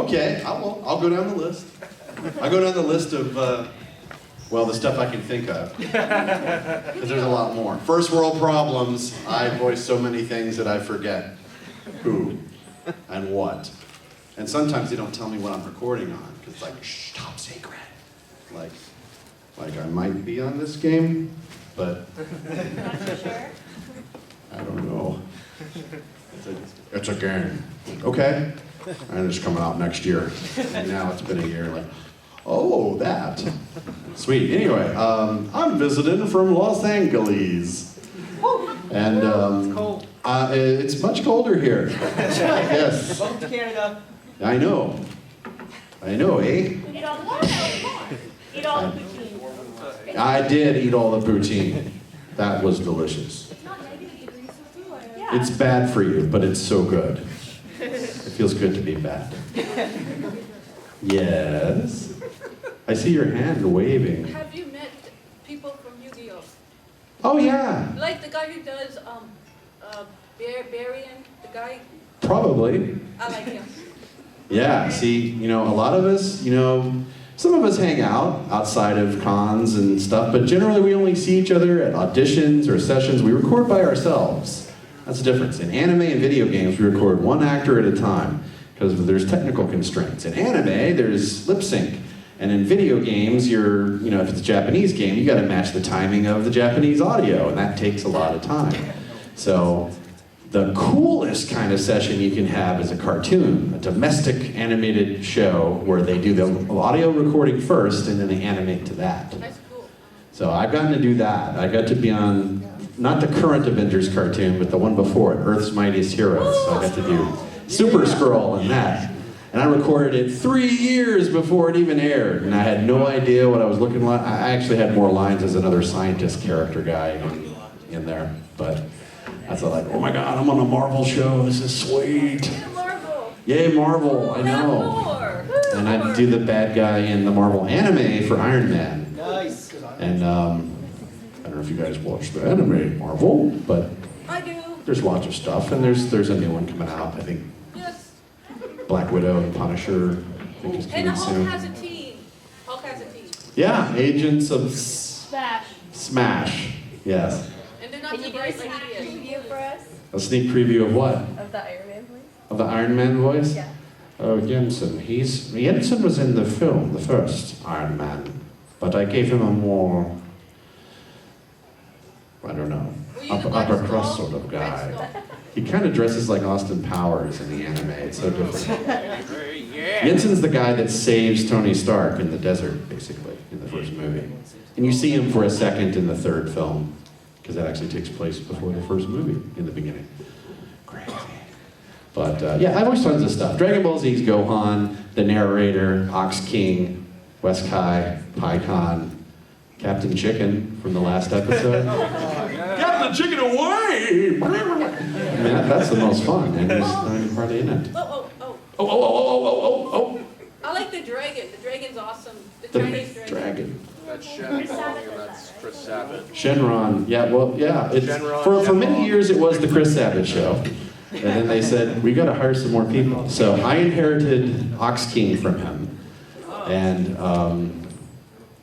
Okay, I'll go down the list. I'll go down the list of, well, the stuff I can think of. Because there's a lot more. First world problems. I voice so many things that I forget who and what. And sometimes they don't tell me what I'm recording on, because it's like, shh, top secret. Like I might be on this game, but Not too sure. I don't know. It's a game. Okay. And it's coming out next year. And now it's been a year, like, oh, that. Sweet. Anyway, I'm visiting from Los Angeles. And it's much colder here. Yes. Welcome to Canada. I know, eh? Eat all the Eat all the poutine. I did eat all the poutine. That was delicious. It's not negative degrees of food. It's bad for you, but it's so good. It feels good to be bad. Yes? I see your hand waving. Have you met people from Yu-Gi-Oh? Oh yeah, Like the guy who does Barian, the guy, probably. I like him. Yeah, see, a lot of us, some of us hang out outside of cons and stuff, but generally we only see each other at auditions or sessions. We record by ourselves. That's the difference. In anime and video games, we record one actor at a time because there's technical constraints. In anime, there's lip sync. And in video games, if it's a Japanese game, you got to match the timing of the Japanese audio, and that takes a lot of time. So the coolest kind of session you can have is a cartoon, a domestic animated show where they do the audio recording first and then they animate to that. That's cool. So I've gotten to do that. I got to be on, not the current Avengers cartoon, but the one before it, Earth's Mightiest Heroes. So I got to do Super Skrull in that. And I recorded it 3 years before it even aired, and I had no idea what I was looking like. I actually had more lines as another scientist character guy in there, but I thought like, oh my God, I'm on a Marvel show, this is sweet. Marvel. Yay, Marvel, I know. More. And I do the bad guy in the Marvel anime for Iron Man. Nice. And I don't know if you guys watch the anime Marvel, but I do. there's lots of stuff, and there's a new one coming out, I think. Yes. Black Widow and Punisher, I think is And coming Hulk soon. has a team. Hulk has a team. Yeah, Agents of Smash. Smash. Yes. And they're not Can too you do a bright sneak like he is. preview for us A sneak preview of what? of the Iron Man voice? Of the Iron Man voice? Yeah. Oh, Jensen. Jensen was in the film, the first Iron Man, but I gave him a more, I don't know, Were you the upper Black crust Skull? sort of Red guy. Skull? He kind of dresses like Austin Powers in the anime. It's so different. Jensen's the guy that saves Tony Stark in the desert, basically, in the first movie. And you see him for a second in the third film, because that actually takes place before the first movie in the beginning. Crazy. But yeah, I watched tons of stuff. Dragon Ball Z's Gohan, the narrator, Ox King, Weskai, PyCon, Captain Chicken from the last episode. Captain Chicken away! I mean, that's the most fun, and there's not any party in it. Oh. Oh. I like the dragon. The dragon's awesome. The The Chinese dragon. dragon. That's Shenron, and that's Chris Savage. Shenron, yeah, well, yeah. It's, Shenron, for many Shenron. years it was the Chris Savage show. And then they said, we gotta hire some more people. So I inherited Ox King from him. And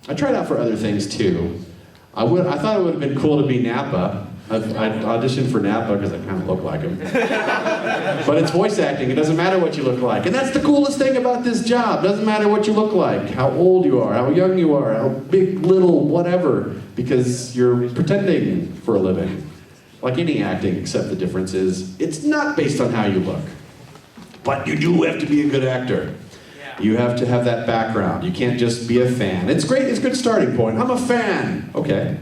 I tried out for other things too. I thought it would have been cool to be Nappa. I auditioned for Nappa because I kind of look like him. But it's voice acting, it doesn't matter what you look like. And that's the coolest thing about this job. It doesn't matter what you look like, how old you are, how young you are, how big, little, whatever, because you're pretending for a living. Like any acting, except the difference is, it's not based on how you look. But you do have to be a good actor. You have to have that background. You can't just be a fan. It's great, it's a good starting point. I'm a fan. Okay.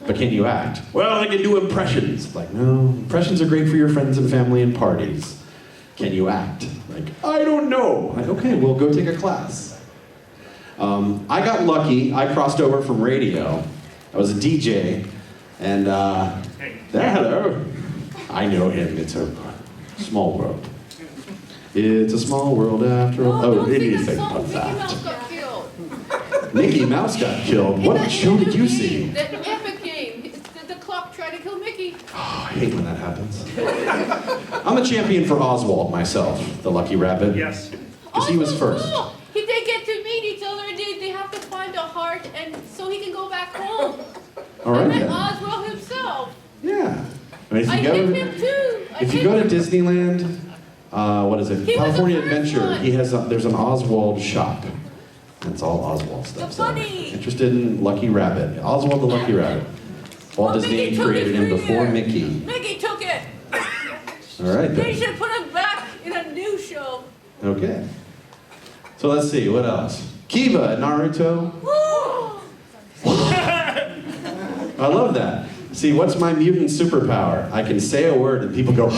But can you act? Well, I can do impressions. Like, no, impressions are great for your friends and family and parties. Can you act? Like, I don't know. Like, okay, well, go take a class. I got lucky. I crossed over from radio. I was a DJ, and hello. I know him. It's a small world. It's a small world after all. Oh, anything but Mickey Mouse that. got killed. Mickey Mouse got killed. What show did you see? The epic game. The clock tried to kill Mickey. Oh, I hate when that happens. I'm a champion for Oswald myself, the lucky rabbit. Yes. Because because he was first. Cool. They get to meet each other and they have to find a heart and so he can go back home. All right And then then. Oswald himself. Yeah. I mean, I hit him too. if you go to Disneyland, what is it? He was California the first Adventure. one. There's an Oswald shop. That's all Oswald stuff. The So, bunny. interested in Lucky Rabbit? Oswald the Lucky Rabbit. Walt Well, Disney Mickey took created it him for before you. Mickey. Mickey took it. All right They then. should put him back in a new show. Okay. So let's see, what else? Kiba, Naruto. I love that. See, what's my mutant superpower? I can say a word and people go,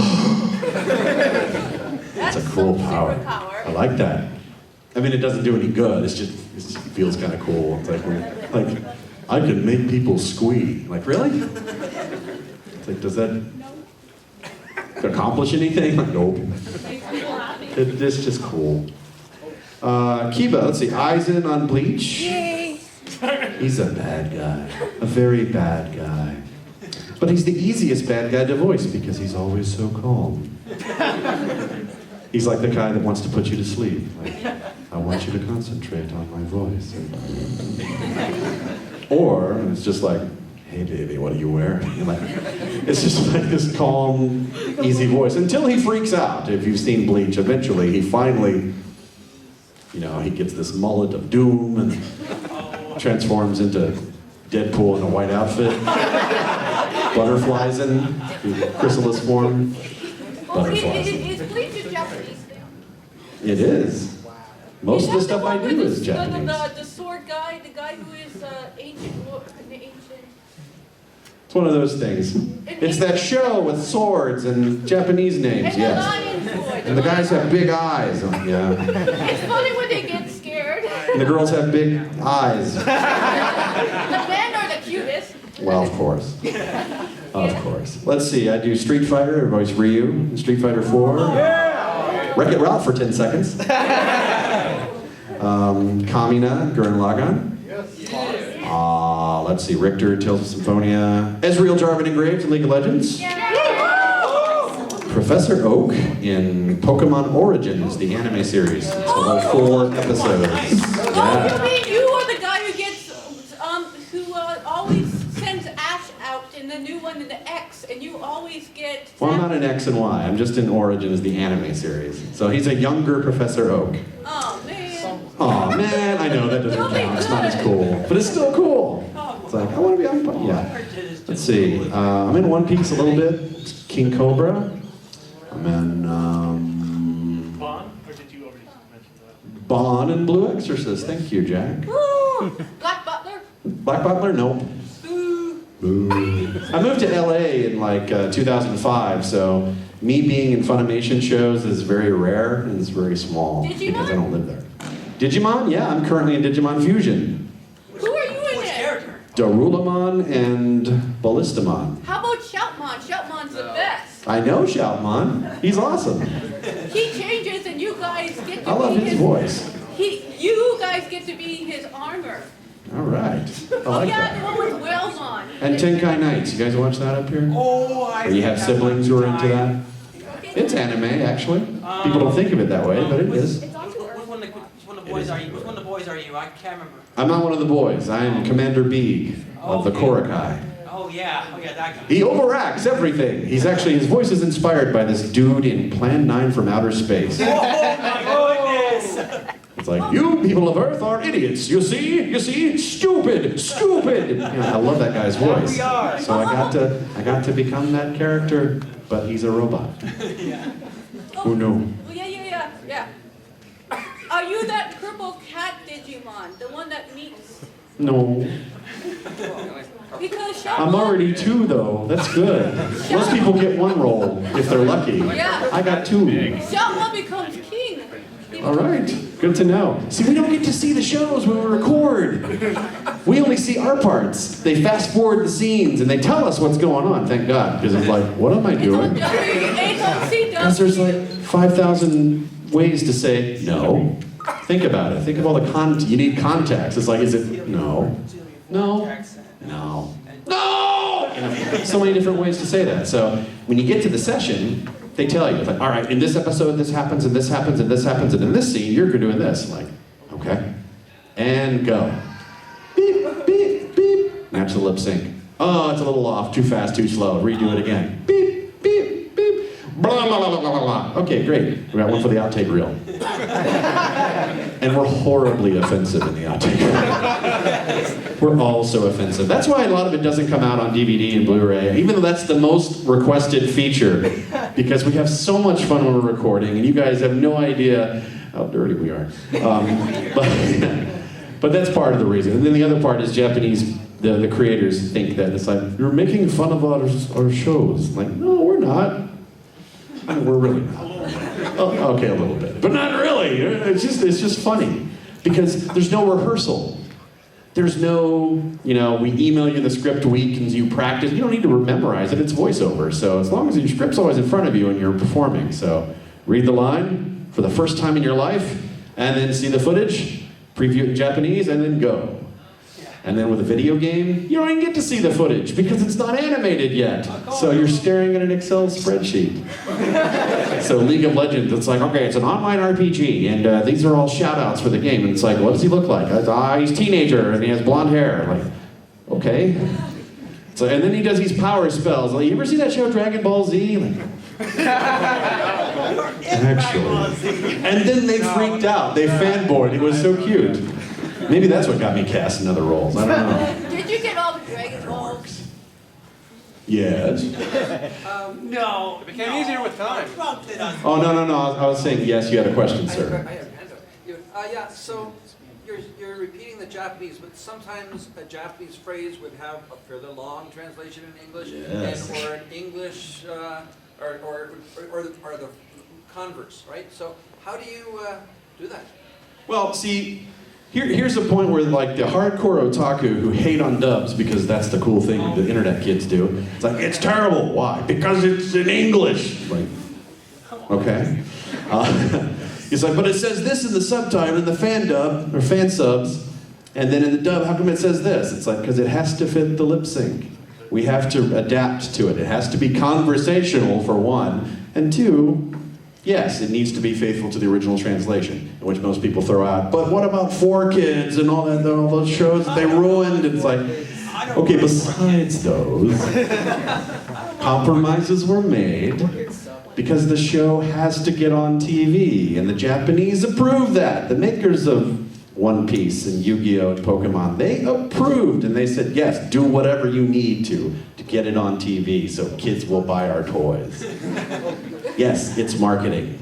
That's a cool some power. superpower. I like that. I mean, it doesn't do any good. It just feels kind of cool. It's like I can make people squee. Like, really? It's like, does that accomplish anything? Like, nope. It's just cool. Kiba, let's see. Aizen on Bleach. Yay. He's a bad guy. A very bad guy. But he's the easiest bad guy to voice because he's always so calm. He's like the guy that wants to put you to sleep. Like, I want you to concentrate on my voice. Or it's just like, hey baby, what are you wearing? Like, it's just like this calm, easy voice until he freaks out. If you've seen Bleach, eventually he finally, he gets this mullet of doom and transforms into Deadpool in a white outfit. Butterflies in chrysalis form. Butterflies. Is Bleach a Japanese thing? It is. Most of the stuff I do is Japanese. The sword guy, the guy who is ancient. It's one of those things. It's that show with swords and Japanese names, And the yes. lion sword. And the guys have big eyes. Yeah. It's funny when they get scared. And the girls have big eyes. The men are the cutest. Well, of course. Of course. Let's see, I do Street Fighter, everybody's Ryu, in Street Fighter 4. Yeah! Wreck-It Ralph for 10 seconds. Kamina, Gurren Lagann. Let's see, Richter, Tales of Symphonia. Ezreal, Jarvan, and Graves in League of Legends. Professor Oak in Pokemon Origins, the anime series. It's all 4 episodes. Oh, you Yeah. mean you are the guy who gets, who always sends Ash out in the new one in the X, and you always get... Well, I'm not in X and Y. I'm just in Origins, the anime series. So he's a younger Professor Oak. Oh, man. Aw, man, I know that doesn't count. It's not as cool. But it's still cool. It's like, I want to be on... Yeah. Let's see. I'm in One Piece a little bit. It's King Cobra. I'm in... Bond? Or did you already mention that? Bond and Blue Exorcist. Thank you, Jack. Woo! Black Butler? Black Butler? Nope. Boo. I moved to LA in like 2005, so me being in Funimation shows is very rare and it's very small Digimon? because I don't live there. Digimon? Yeah, I'm currently in Digimon Fusion. Who are you in it? Darulamon and Ballistamon. How about Shoutmon? Shoutmon's the best. I know Shoutmon. He's awesome. He changes and you guys get to I love be his voice. You guys get to be his armor. All right. I like yeah, that. the one with Whalemon. And Tenkai Knights. You guys watch that up here? Oh, Or you have siblings who are into that? It's anime, actually. People don't think of it that way, but it is. Which one of the boys are you? Which one of the boys are you? I can't remember. I'm not one of the boys. I am Commander Beeg of the Korakai. Oh yeah, that guy. He overacts everything. His voice is inspired by this dude in Plan 9 from Outer Space. Oh my goodness! It's like, you people of Earth are idiots. You see? Stupid. I love that guy's voice. We are. So I got to become that character, but he's a robot. Who knew? Yeah. Are you that purple cat Digimon? The one that meets... No. Because Shoutmon... I'm already 2 though. That's good. Most people get 1 role if they're lucky. Yeah. I got 2. Shoutmon becomes king. All right, good to know. See, we don't get to see the shows when we record. We only see our parts. They fast forward the scenes and they tell us what's going on, thank God. Because it's like, what am I doing? Because there's like 5,000 ways to say no. Think about it. Think of all the you need context. It's like, is it no? No. No. No! So many different ways to say that. So when you get to the session, They tell you, like, all right, in this episode, this happens, and this happens, and this happens, and in this scene, you're doing this. I'm like, okay. And go. Beep, beep, beep. Match the lip sync. Oh, it's a little off, too fast, too slow. Redo it again. Beep, beep, beep. Blah, blah, blah, blah, blah, blah. Okay, great. We got one for the outtake reel. And we're horribly offensive in the outtake reel. We're all so offensive. That's why a lot of it doesn't come out on DVD and Blu-ray, even though that's the most requested feature, because we have so much fun when we're recording, and you guys have no idea how dirty we are. But that's part of the reason. And then the other part is Japanese, the creators think that it's like, you're making fun of our shows. Like, no, we're not. I mean, we're really not. Oh, okay, a little bit. But not really. It's just funny. Because there's no rehearsal. There's no, we email you the script week and you practice. You don't need to memorize it. It's voiceover. So as long as your script's always in front of you and you're performing. So read the line for the first time in your life, and then see the footage, preview it in Japanese, and then go. And then with a video game, you don't even get to see the footage because it's not animated yet. So you're staring at an Excel spreadsheet. So League of Legends, it's like, okay, it's an online RPG, and these are all shout-outs for the game. And it's like, what does he look like? He's a teenager, and he has blonde hair. Like, okay. So, and then he does these power spells. Like, you ever see that show Dragon Ball Z? Like, actually. And then they freaked out. They fanboyed. It was so cute. Maybe that's what got me cast in other roles. I don't know. Did you get all the Dragon Balls? Yes. No. It became easier with time. Oh, no. I was saying yes, you had a question, I sir. have a hand up. Yeah, so you're repeating the Japanese, but sometimes a Japanese phrase would have a fairly long translation in English, Yes. or an English, or the converse, right? So how do you do that? Well, see, here's a point where like the hardcore otaku who hate on dubs because that's the cool thing the internet kids do. It's like, it's terrible. Why? Because it's in English. Like, okay. He's like, but it says this in the subtitle, in the fan dub, or fan subs, and then in the dub, how come it says this? It's like, because it has to fit the lip sync. We have to adapt to it. It has to be conversational, for one, and two, yes, it needs to be faithful to the original translation, which most people throw out. But what about 4Kids and all those shows that they ruined? It's like, okay, besides those, compromises were made because the show has to get on TV, and the Japanese approved that. The makers of One Piece and Yu-Gi-Oh! And Pokemon, they approved, and they said, yes, do whatever you need to get it on TV so kids will buy our toys. Yes, it's marketing.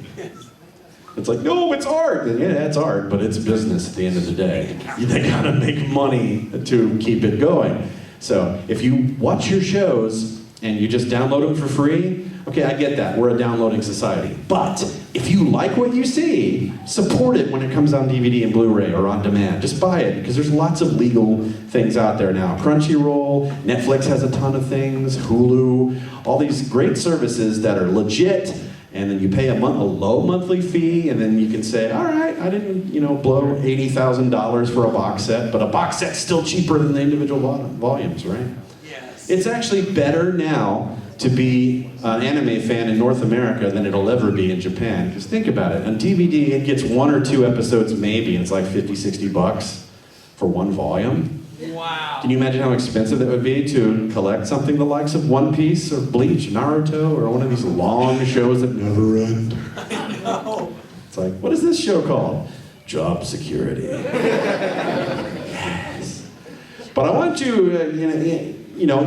It's like, no, it's art. And yeah, it's art, but it's business at the end of the day. They gotta make money to keep it going. So if you watch your shows and you just download them for free, okay, I get that. We're a downloading society. But if you like what you see, support it when it comes on DVD and Blu-ray or on demand. Just buy it, because there's lots of legal things out there now. Crunchyroll, Netflix has a ton of things, Hulu, all these great services that are legit, and then you pay a low monthly fee, and then you can say, all right, I didn't, blow $80,000 for a box set, but a box set's still cheaper than the individual volumes, right? Yes. It's actually better now to be an anime fan in North America than it'll ever be in Japan. Because think about it, on DVD it gets 1 or 2 episodes maybe, and it's like $50-$60 for one volume. Wow. Can you imagine how expensive that would be to collect something the likes of One Piece or Bleach, Naruto, or one of these long shows that never end? No. It's like, what is this show called? Job Security. Yes. But I want to,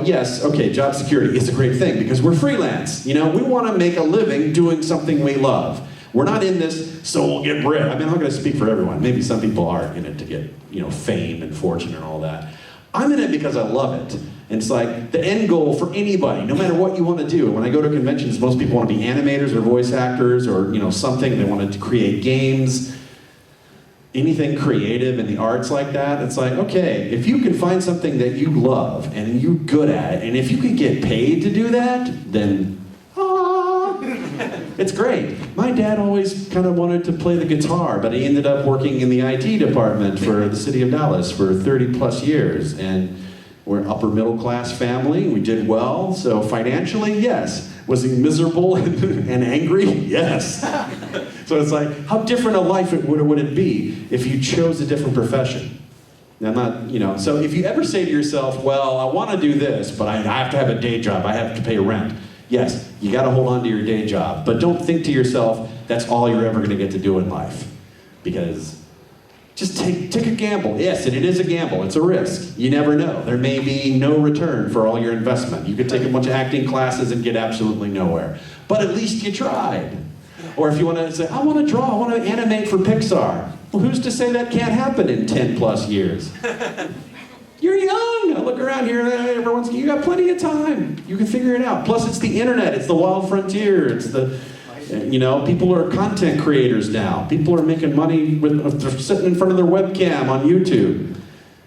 yes, okay, job security is a great thing because we're freelance. We want to make a living doing something we love. We're not in this so we'll get bread. I mean, I'm not going to speak for everyone. Maybe some people are in it to get, fame and fortune and all that. I'm in it because I love it. And it's like the end goal for anybody, no matter what you want to do. When I go to conventions, most people want to be animators or voice actors or, something. They want to create games. Anything creative in the arts like that, it's like, okay, if you can find something that you love and you're good at it, and if you can get paid to do that, then, it's great. My dad always kind of wanted to play the guitar, but he ended up working in the IT department for the city of Dallas for 30 plus years, and we're an upper middle class family, we did well, so financially, yes. Was he miserable and angry? Yes. So it's like, how different a life would it be if you chose a different profession? Now, so if you ever say to yourself, well, I want to do this, but I have to have a day job, I have to pay rent. Yes, you got to hold on to your day job, but don't think to yourself, that's all you're ever going to get to do in life. Because just take a gamble. Yes, and it is a gamble. It's a risk. You never know. There may be no return for all your investment. You could take a bunch of acting classes and get absolutely nowhere. But at least you tried. Or if you want to say, I want to draw, I want to animate for Pixar. Well, who's to say that can't happen in 10 plus years? You're young. I look around here, you got plenty of time. You can figure it out. Plus, it's the internet. It's the wild frontier. It's the, people are content creators now. People are making money they're sitting in front of their webcam on YouTube.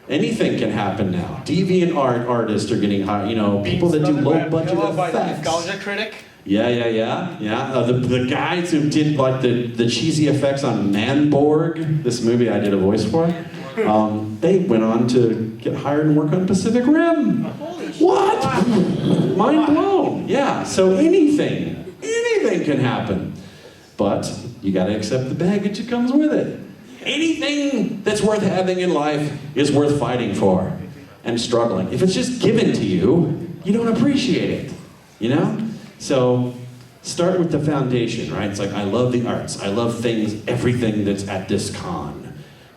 Anything can happen now. Deviant artists are getting hired. People that do low budget effects. Nostalgia critic. Yeah. The guys who did like the cheesy effects on Manborg, this movie I did a voice for, they went on to get hired and work on Pacific Rim. What? Mind blown. Yeah. So anything can happen, but you got to accept the baggage that comes with it. Anything that's worth having in life is worth fighting for and struggling. If it's just given to you, you don't appreciate it. So start with the foundation, right? It's like, I love the arts. I love everything that's at this con.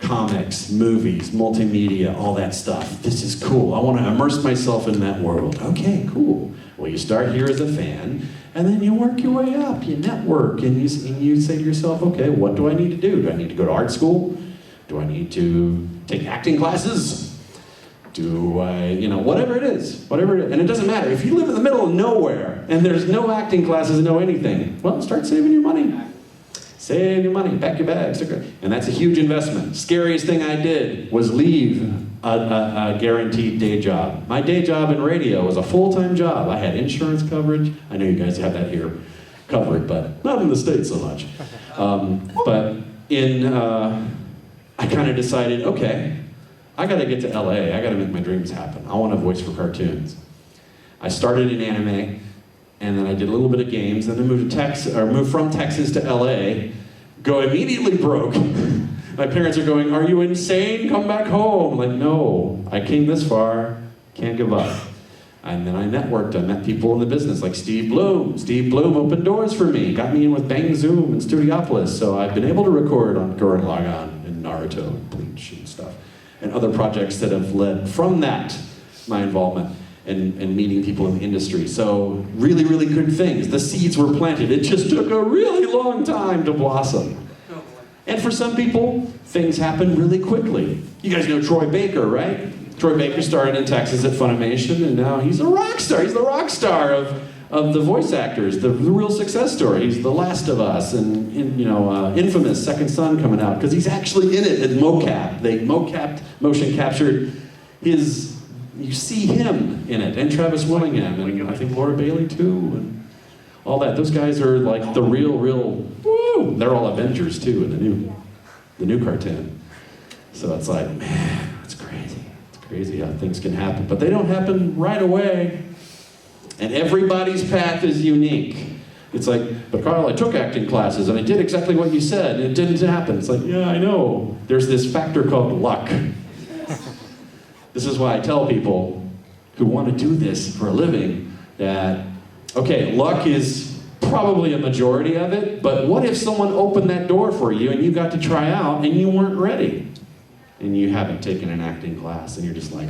Comics, movies, multimedia, all that stuff. This is cool. I want to immerse myself in that world. Okay, cool. Well, you start here as a fan, and then you work your way up. You network, and you say to yourself, okay, what do I need to do? Do I need to go to art school? Do I need to take acting classes? Do I, whatever it is. And it doesn't matter. If you live in the middle of nowhere, and there's no acting classes, no anything, well, start saving your money. Save your money, pack your bags. And that's a huge investment. Scariest thing I did was leave a guaranteed day job. My day job in radio was a full-time job. I had insurance coverage. I know you guys have that here covered, but not in the States so much. I kind of decided, okay, I got to get to LA. I got to make my dreams happen. I want a voice for cartoons. I started in anime, and then I did a little bit of games, and then moved from Texas to LA, go immediately broke. My parents are going, are you insane? Come back home. I'm like, no, I came this far, can't give up. And then I networked. I met people in the business like Steve Bloom. Steve Bloom opened doors for me, got me in with Bang Zoom and Studiopolis, so I've been able to record on Gurren Lagann and Naruto and Bleach and stuff, and other projects that have led from that, my involvement. And meeting people in the industry. So really, really good things. The seeds were planted. It just took a really long time to blossom. And for some people, things happen really quickly. You guys know Troy Baker, right? Troy Baker started in Texas at Funimation, and now he's a rock star. He's the rock star of the voice actors, the real success story. He's The Last of Us and Infamous Second Son coming out, because he's actually in it at mocap. They motion captured his. You see him in it, and Travis Willingham, and I think Laura Bailey too, and all that. Those guys are like the real, woo! They're all Avengers too in the new cartoon. So it's like, man, it's crazy. It's crazy how things can happen, but they don't happen right away. And everybody's path is unique. It's like, but Carl, I took acting classes and I did exactly what you said, and it didn't happen. It's like, yeah, I know. There's this factor called luck. This is why I tell people who want to do this for a living that, okay, luck is probably a majority of it, but what if someone opened that door for you and you got to try out and you weren't ready? And you haven't taken an acting class and you're just like,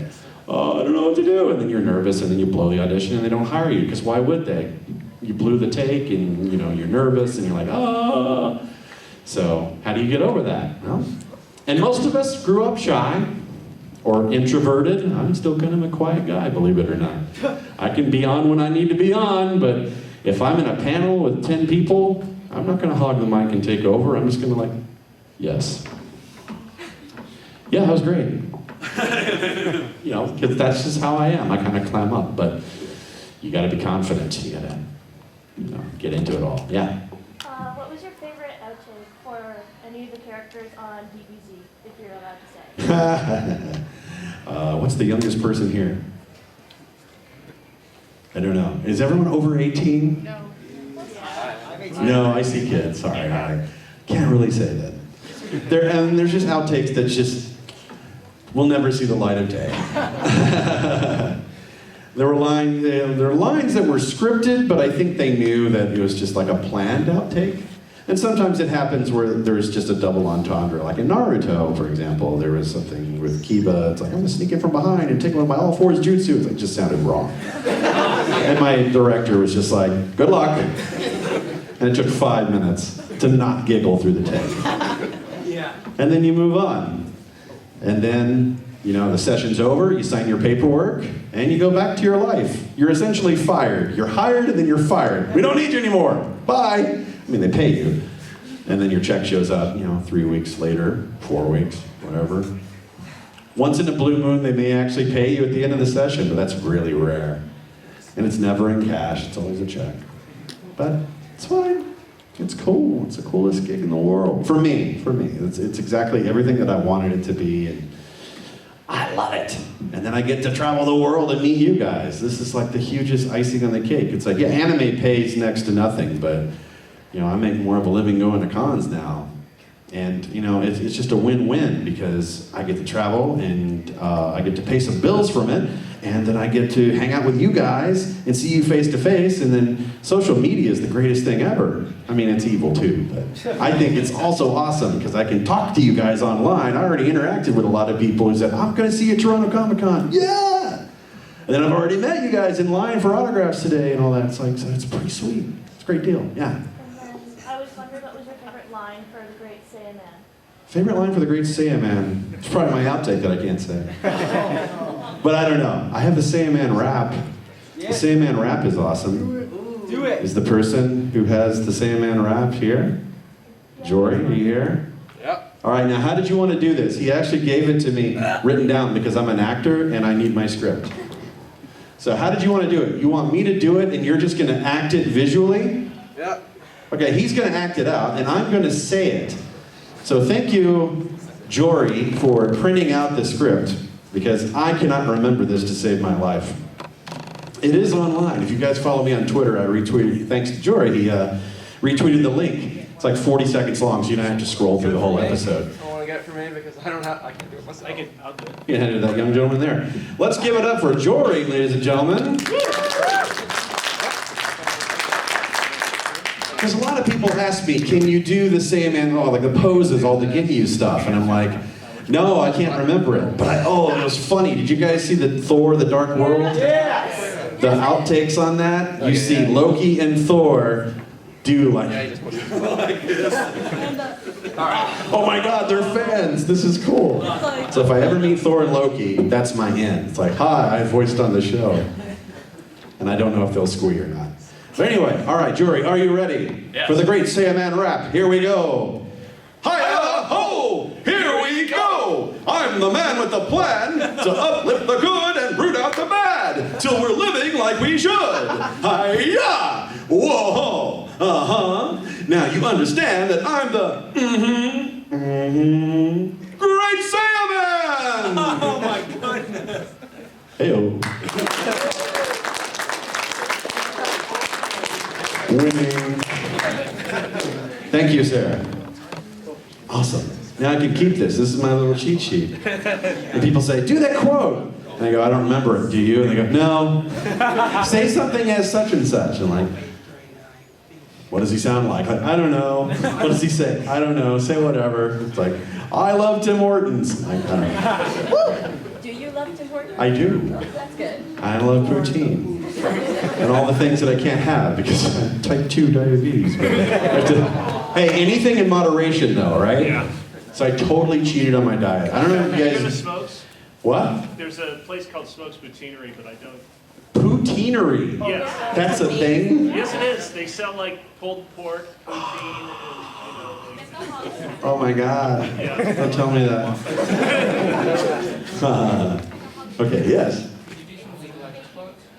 oh, I don't know what to do. And then you're nervous and then you blow the audition and they don't hire you, because why would they? You blew the take and you're nervous and you're like, ah. So how do you get over that? Well, and most of us grew up shy. Or introverted. I'm still kind of a quiet guy, believe it or not. I can be on when I need to be on, but if I'm in a panel with 10 people, I'm not going to hog the mic and take over. I'm just going to yes. Yeah, that was great. Because that's just how I am. I kind of clam up, but you got to be confident. You got to, get into it all. Yeah. What was your favorite outtake for any of the characters on DBZ, if you're allowed to say? What's the youngest person here? I don't know. Is everyone over 18? No. No, I see kids. Sorry, I can't really say that. And there's just outtakes that just will never see the light of day. There were lines that were scripted, but I think they knew that it was just like a planned outtake. And sometimes it happens where there's just a double entendre. Like in Naruto, for example, there was something with Kiba. It's like, I'm gonna sneak in from behind and take one of my all fours jutsu. It just sounded wrong. And my director was just like, good luck. And it took 5 minutes to not giggle through the take. Yeah. And then you move on. And then, you know, the session's over, you sign your paperwork, and you go back to your life. You're essentially fired. You're hired and then you're fired. We don't need you anymore. Bye. I mean, they pay you. And then your check shows up, you know, 3 weeks later, 4 weeks, whatever. Once in a blue moon, they may actually pay you at the end of the session, but that's really rare. And it's never in cash, it's always a check. But it's fine. It's cool. It's the coolest gig in the world. For me. It's exactly everything that I wanted it to be. And I love it. And then I get to travel the world and meet you guys. This is like the hugest icing on the cake. It's like, yeah, anime pays next to nothing, but you know, I make more of a living going to cons now. And you know, it's just a win-win because I get to travel and I get to pay some bills from it, and then I get to hang out with you guys and see you face to face, and then social media is the greatest thing ever. I mean, it's evil too, but I think it's also awesome because I can talk to you guys online. I already interacted with a lot of people who said, I'm gonna see you at Toronto Comicon. Yeah! And then I've already met you guys in line for autographs today and all that. It's like, so it's pretty sweet. It's a great deal, yeah. I was wondering what was your favorite line for The Great Saiyaman? Favorite line for The Great Saiyaman? It's probably my outtake that I can't say. But I don't know. I have the Saiyaman rap. The Saiyaman rap is awesome. Do it. Is the person who has the Saiyaman rap here? Jory, are you here? Yep. All right, now how did you want to do this? He actually gave it to me written down because I'm an actor and I need my script. So how did you want to do it? You want me to do it and you're just going to act it visually? Yep. Okay, he's going to act it out, and I'm going to say it. So thank you, Jory, for printing out the script, because I cannot remember this to save my life. It is online. If you guys follow me on Twitter, I retweeted, thanks to Jory, he retweeted the link. It's like 40 seconds long, so you don't have to scroll through the whole episode. I want to get it for me because I can't do it myself. I'll do it. You can hand it to that young gentleman there. Let's give it up for Jory, ladies and gentlemen. Because a lot of people ask me, can you do the Saiyaman, like the poses, all the Ginyu stuff? And I'm like, no, I can't remember it. But it was funny. Did you guys see the Thor, The Dark World? Yes. The outtakes on that? You see Loki and Thor do like, oh my God, they're fans. This is cool. So if I ever meet Thor and Loki, that's my in. It's like, hi, I voiced on the show. And I don't know if they'll squee or not. But anyway, all right, Jory, are you ready for the Great Saiyaman rap? Here we go. Hi-ya-ho! Here we go! I'm the man with the plan to uplift the good and root out the bad till we're living like we should. Hi-ya! Whoa! Uh-huh. Now you understand that I'm the Great Saiyaman! Oh my goodness. Hey-o. Winning. Thank you, Sarah. Awesome. Now I can keep this. This is my little cheat sheet. And people say, do that quote. And I go, I don't remember it. Do you? And they go, no. Say something as such and such. And like, what does he sound like? I don't know. What does he say? I don't know. Say whatever. It's like, I love Tim Hortons. Like, I don't know. Do you love Tim Hortons? I do. That's good. I love poutine. And all the things that I can't have because I have type 2 diabetes. Hey, anything in moderation though, right? Yeah. So I totally cheated on my diet. I don't know if you Have you been to guys... Smokes? What? There's a place called Smokes Poutineery, but I don't. Poutineery? Yes. That's a thing? Yes, it is. They sell like pulled pork, poutine, and like, Oh my God. Yeah. Don't tell me that. Okay, yes.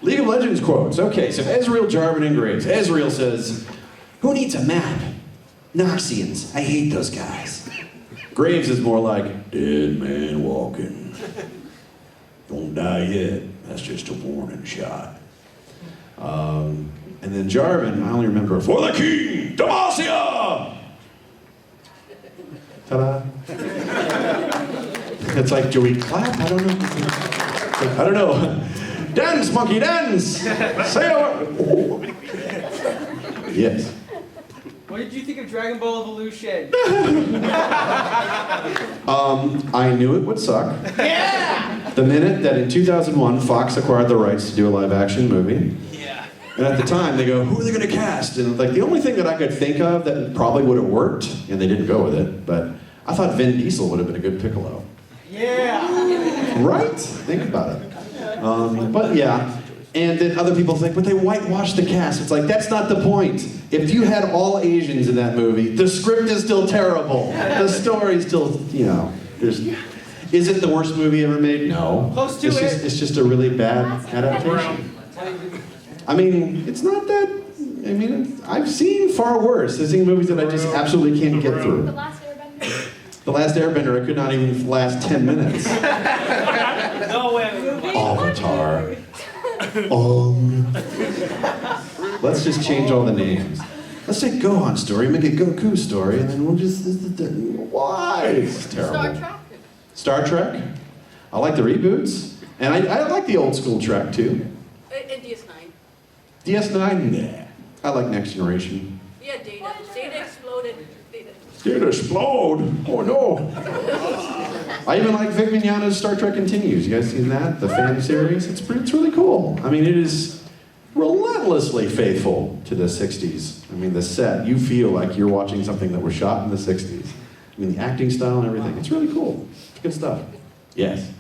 League of Legends quotes. Okay, so Ezreal, Jarvan, and Graves. Ezreal says, who needs a map? Noxians. I hate those guys. Graves is more like, dead man walking. Don't die yet. That's just a warning shot. And then Jarvan, I only remember, for the king, Demacia! Ta-da. It's like, do we clap? I don't know. I don't know. Dance, monkey, dance! Say a word. Yes. What did you think of Dragon Ball Evolution? I knew it would suck. Yeah! The minute that in 2001, Fox acquired the rights to do a live-action movie. Yeah. And at the time, they go, who are they going to cast? And like the only thing that I could think of that probably would have worked, and they didn't go with it, but I thought Vin Diesel would have been a good Piccolo. Yeah! Right? Think about it. But yeah. And then other people think, but they whitewashed the cast. It's like, that's not the point. If you had all Asians in that movie, the script is still terrible. The story's still, you know, is it the worst movie ever made? No. Close to It's just a really bad adaptation. I mean, it's not that, I mean, I've seen far worse. I've seen movies that I just absolutely can't get The through. Last Airbender. The Last Airbender, I could not even last 10 minutes. No way. Avatar. Let's just change all the names. Let's take Gohan story, make it Goku story, and then we'll just... Why? It's terrible. Star Trek. Star Trek? I like the reboots. And I like the old school Trek, too. And DS9. DS9? Nah. I like Next Generation. Yeah, Data. Data exploded. Did explode? Oh, no. I even like Vic Mignogna's Star Trek Continues. You guys seen that? The fan series? It's really cool. I mean, it is relentlessly faithful to the 60s. I mean, the set, you feel like you're watching something that was shot in the 60s. I mean, the acting style and everything. It's really cool. It's good stuff. Yes?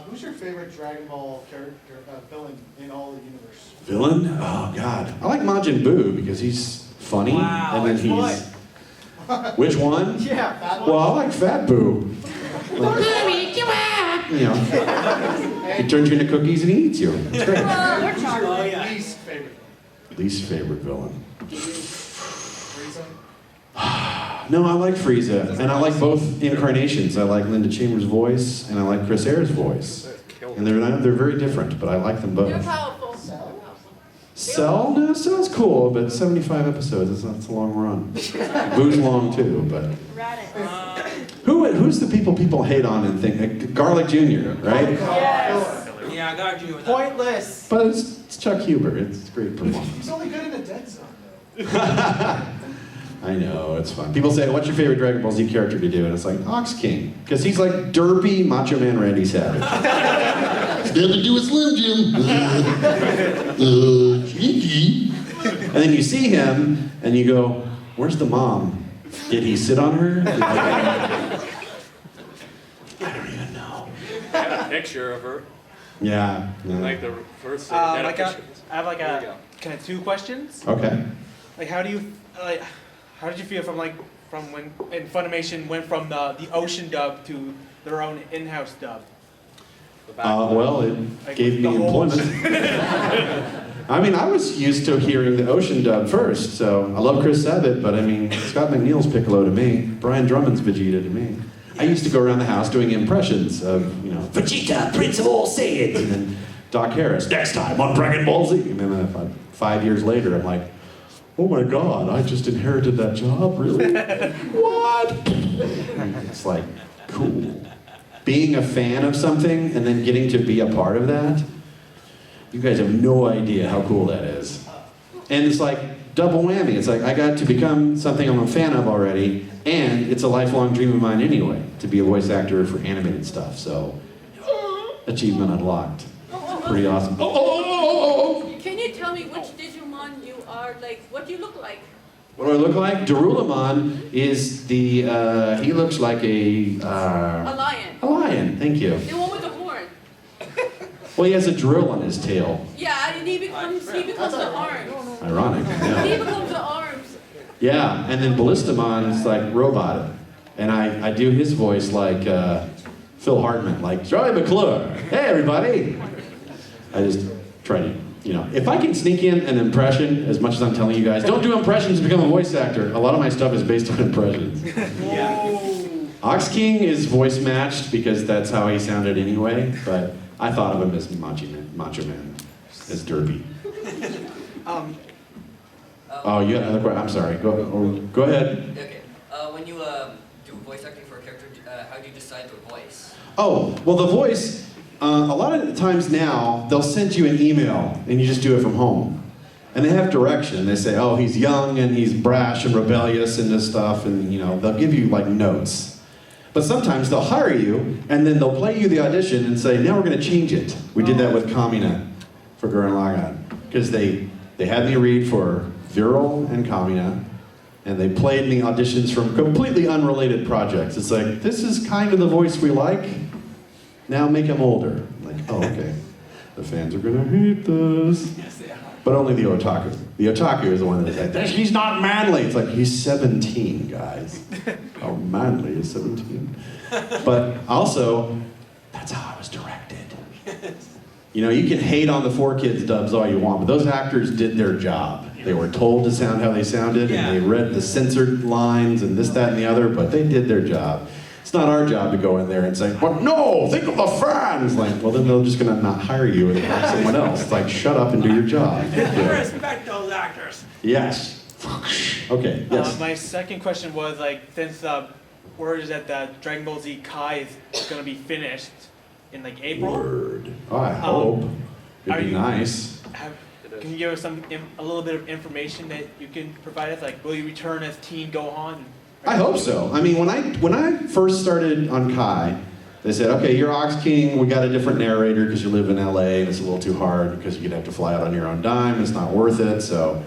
Who's your favorite Dragon Ball character, villain in all the universe? Villain? Oh, God. I like Majin Buu because he's funny. Wow, And then which he's... Which one? Yeah, Fat one? Well, I like Fat Boo. Like, you know, he turns you into cookies and he eats you. It's great. We're charming. Oh, yeah. Least favorite. Least favorite villain. Frieza? No, I like Frieza, and I like both incarnations. I like Linda Chambers' voice, and I like Chris Ayres' voice. And they're very different, but I like them They're both. powerful. Cell? No, Cell's cool, but 75 episodes, that's a long run. Boo's long too, but... Raditz. Who's the people hate on and think? Garlic Jr., right? Yes. Yeah, I got you with that. pointless. But it's Chuck Hebert. It's a great performance. He's only good in the dead zone, though. I know, it's fun. People say, what's your favorite Dragon Ball Z character to do? And it's like, Ox King. Because he's like derpy Macho Man Randy Savage. It's nothing to do with Slim Jim. Cheeky. And then you see him, and you go, where's the mom? Did he sit on her? I don't even know. I had a picture of her, Yeah. like the first thing. I had a I picture. have like There you a go. kind of two questions. Okay. Like, how did you feel from when in Funimation went from the Ocean dub to their own in-house dub? The back. Well, it Like, gave me the whole- employment. I mean, I was used to hearing the Ocean dub first, so I love Chris Sabat, but I mean, Scott McNeil's Piccolo to me, Brian Drummond's Vegeta to me. I used to go around the house doing impressions of, you know, Vegeta, Prince of All Saiyans, and then Doc Harris, next time on Dragon Ball Z. And then about 5 years later, I'm like, oh my God, I just inherited that job, really? What? It's like, cool. Being a fan of something and then getting to be a part of that, you guys have no idea how cool that is. And it's like double whammy. It's like I got to become something I'm a fan of already, and it's a lifelong dream of mine anyway, to be a voice actor for animated stuff. So, achievement unlocked. Pretty awesome. Can you tell me which Digimon you are? Like, what do you look like? What do I look like? Darulamon is the, he looks like A lion. a lion, thank you. The one with the horn. Well, he has a drill on his tail. Yeah, and he becomes the arms. Ironic, He yeah. becomes the arms. Yeah, and then Ballistamon is like robot. And I do his voice like Phil Hartman, like Charlie McClure. Hey, everybody. I just try to, you know, if I can sneak in an impression, as much as I'm telling you guys, don't do impressions, become a voice actor. A lot of my stuff is based on impressions. Ox King is voice matched because that's how he sounded anyway, but I thought of him as Macho Man, as Derpy. Oh, you had another question? I'm sorry. Go ahead. Okay. When you do voice acting for a character, how do you decide the voice? Oh, well, the voice, a lot of the times now, they'll send you an email and you just do it from home. And they have direction. They say, oh, he's young and he's brash and rebellious and this stuff, and they'll give you like notes. But sometimes they'll hire you and then they'll play you the audition and say, now we're going to change it. We did that with Kamina for Gurren Lagann. Because they had me read for Viral and Kamina, and they played me auditions from completely unrelated projects. It's like, this is kind of the voice we like. Now make him older. I'm like, oh, okay. The fans are gonna hate this. Yes, they are. But only the otaku. The otaku is the one that's like, he's not manly. It's like, he's 17, guys. How manly is 17? But also, that's how I was directed. You can hate on the 4Kids dubs all you want, but those actors did their job. They were told to sound how they sounded, and they read the censored lines and this, that, and the other, but they did their job. It's not our job to go in there and say, but no, think of the fans! Like, well, then they're just gonna not hire you and hire someone else. It's like, shut up and do your job. Respect those actors. Yes. Okay, yes. My second question was, since word is that the Dragon Ball Z Kai is gonna be finished in April. Word. Oh, I hope. It'd be nice. Can you give us a little bit of information that you can provide us? Will you return as Teen Gohan? I hope so. I mean, when I first started on Kai, they said, okay, you're Ox King, we got a different narrator because you live in LA and it's a little too hard because you'd have to fly out on your own dime, it's not worth it, and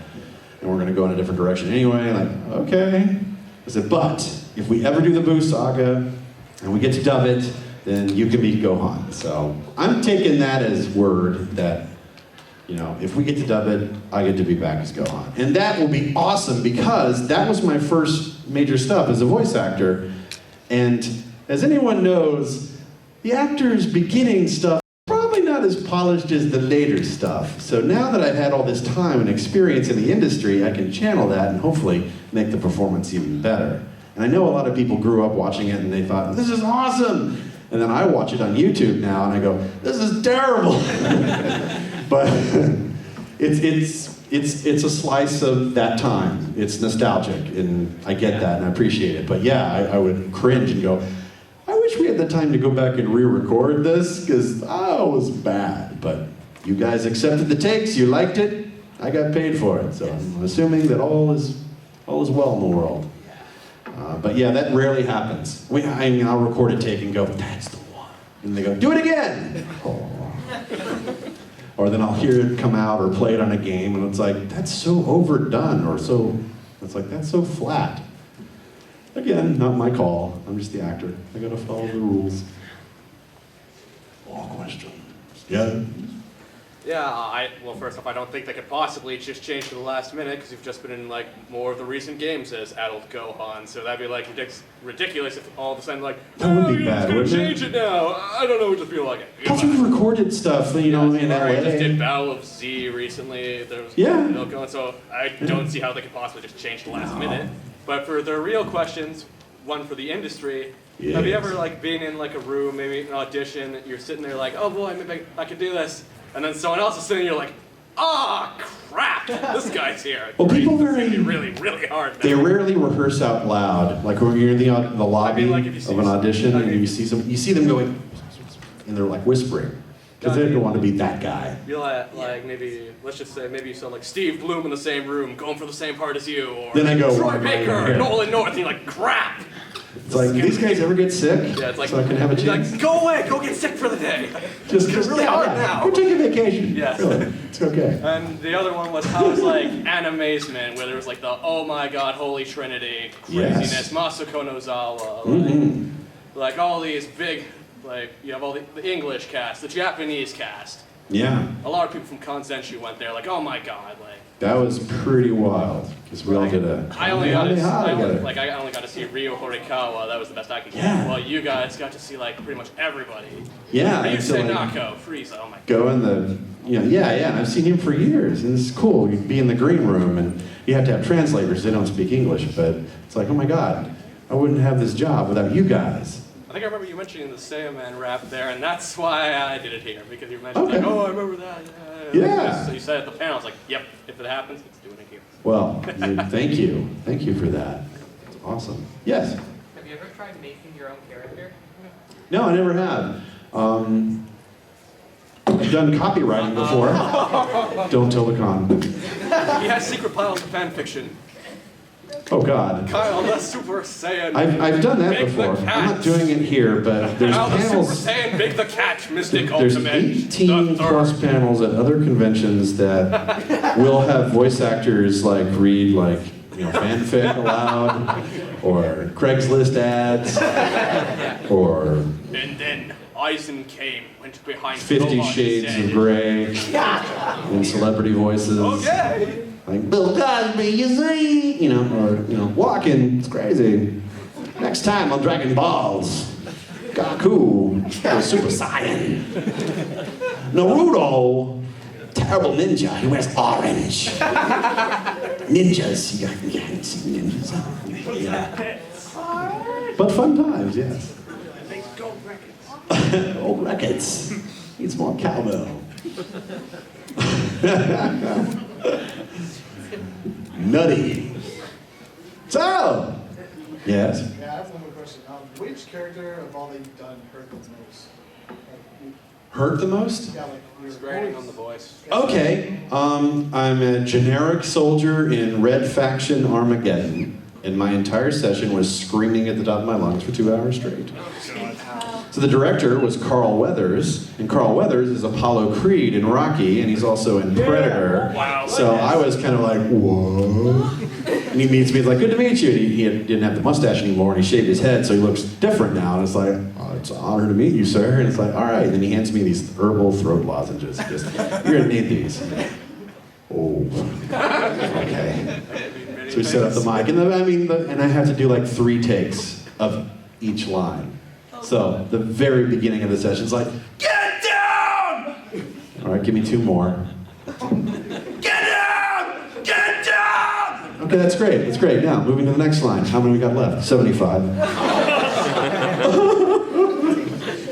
we're gonna go in a different direction anyway. Okay. I said, but if we ever do the Boo Saga and we get to dub it, then you can be Gohan. So I'm taking that as word that, if we get to dub it, I get to be back as Gohan. And that will be awesome because that was my first major stuff as a voice actor. And as anyone knows, the actor's beginning stuff is probably not as polished as the later stuff. So now that I've had all this time and experience in the industry, I can channel that and hopefully make the performance even better. And I know a lot of people grew up watching it and they thought, this is awesome! And then I watch it on YouTube now and I go, this is terrible! But it's a slice of that time. It's nostalgic, and I get that and I appreciate it. But yeah, I would cringe and go, I wish we had the time to go back and re-record this, because it was bad. But you guys accepted the takes, you liked it, I got paid for it. So I'm assuming that all is well in the world. But yeah, that rarely happens. I'll record a take and go, that's the one. And they go, do it again! Oh. Or then I'll hear it come out or play it on a game, and it's like, that's so overdone, it's like, that's so flat. Again, not my call. I'm just the actor. I gotta follow the rules. All questions. Yeah? Yeah, well, first off, I don't think they could possibly just change to the last minute, because you've just been in, more of the recent games as adult Gohan, so that'd be, ridiculous if all of a sudden, that would be bad, gonna wouldn't change it now. I don't know what to feel like. Because we've recorded stuff, in LA. We just did Battle of Z recently. There was Milk, so I don't see how they could possibly just change the last minute. But for the real questions, one for the industry, have you ever, been in, a room, maybe an audition, you're sitting there oh boy, maybe I could do this. And then someone else is sitting there, you're like, crap, this guy's here. Well, people really, really hard. Now. They rarely rehearse out loud. When you're in the lobby of an audition, and you see them going, and they're whispering, because they don't want to be that guy. You're maybe, let's just say, maybe you saw Steve Bloom in the same room, going for the same part as you, or then I go, Troy Baker, Nolan North, and you're like, crap. It's these guys ever get sick? Yeah, it's so I can have a chance? Go away, go get sick for the day. Just it's really hard now. Go take a vacation. Yes. Really, it's okay. And the other one was how was Animazement, where there was the oh my god, holy trinity, craziness, Yes. Masako Nozawa, all these big, you have all the English cast, the Japanese cast. Yeah. A lot of people from Kanzenshu went there, oh my god, That was pretty wild, because we all did a... I only got to see Ryo Horikawa, that was the best I could get. Yeah. Well, you guys got to see, pretty much everybody. Yeah. Ryusei Nako, Frieza, oh my god. Go in the... I've seen him for years, and it's cool. You'd be in the green room, and you have to have translators. They don't speak English, but it's oh my god, I wouldn't have this job without you guys. think I remember you mentioning the Saiyaman rap there, and that's why I did it here, because you mentioned, Okay. like, oh, I remember that. Yeah. So you said at the panel, I was like, yep, if it happens, it's doing it here. Well, thank you. Thank you for that. It's awesome. Yes? Have you ever tried making your own character? No, I never have. I've done copywriting before. Don't tell the con. He has secret piles of fan fiction. Oh, God. Kyle, the Super Saiyan. I've done that Big the before. cat. I'm not doing it here, but there's Kyle, the Super panels. Saiyan, Big the Cat, Mystic There's Ultimate. 18 the plus third. panels at other conventions that will have voice actors like read like fanfic aloud, or Craigslist ads, or And then Eisen came, went behind 50 Gohan, Shades said, of Grey in celebrity voices. Okay. Like Bill Cosby, you see, or walking. It's crazy. Next time on Dragon Balls, Gaku, the Super Saiyan. Naruto, terrible ninja. He wears orange. Ninjas, you haven't seen ninjas. Yeah. But fun times, yes. Old records. Needs more cowbell. Nutty. So, yes. Yeah, I have one more question. Which character of all that you've done hurt the most? Hurt the most? Yeah, like your Grading voice. on the voice. Okay. I'm a generic soldier in Red Faction Armageddon, and my entire session was screaming at the top of my lungs for 2 hours straight. So the director was Carl Weathers, and Carl Weathers is Apollo Creed in Rocky, and he's also in Predator. Wow. So I was kind of like, whoa. And he meets me, he's like, good to meet you. And he didn't have the mustache anymore, and he shaved his head, so he looks different now. And it's like, oh, it's an honor to meet you, sir. And it's like, all right. And then he hands me these herbal throat lozenges. Just, you're gonna need these. Oh, okay. So we set up the mic, and and I have to do like 3 takes of each line. So the very beginning of the session is like, get down! All right, give me 2 more. Get down! Get down! Okay, that's great. That's great. Now, moving to the next line. How many we got left? 75.